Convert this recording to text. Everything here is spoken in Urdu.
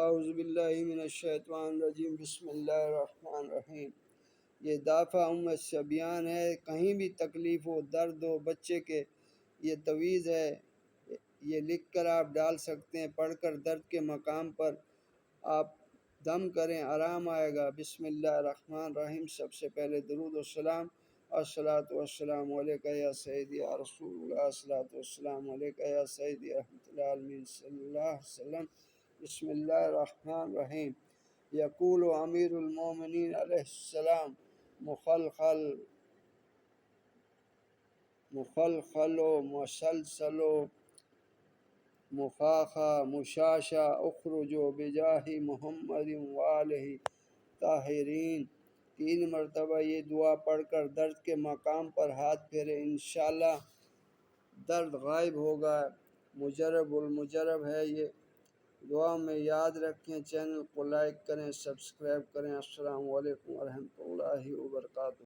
اعوذ باللہ من الشیطان الرجیم، بسم اللہ الرحمن الرحیم۔ یہ دافع الصبیان ہے، کہیں بھی تکلیف ہو، درد ہو بچے کے، یہ تویز ہے، یہ لکھ کر آپ ڈال سکتے ہیں۔ پڑھ کر درد کے مقام پر آپ دم کریں، آرام آئے گا۔ بسم اللہ الرحمن الرحیم۔ سب سے پہلے درود و سلام، الصلاۃ والسلام علیک یا سیدی یا رسول اللہ، الصلاۃ والسلام علیک یا سیدی رحمۃ اللہ عالمین صلی اللہ علیہ وسلم۔ بسم اللہ الرحمن الرحیم۔ یقول امیر المومنین علیہ السلام، مخلخل و مسلسل و مخاخا مشاشا اخرجو بجاہ محمد وآلہ طاہرین۔ 3 مرتبہ یہ دعا پڑھ کر درد کے مقام پر ہاتھ پھیرے، انشاءاللہ درد غائب ہوگا۔ مجرب المجرب ہے یہ، دعا میں یاد رکھیں۔ چینل کو لائک کریں، سبسکرائب کریں۔ السلام علیکم ورحمۃ اللہ وبرکاتہ۔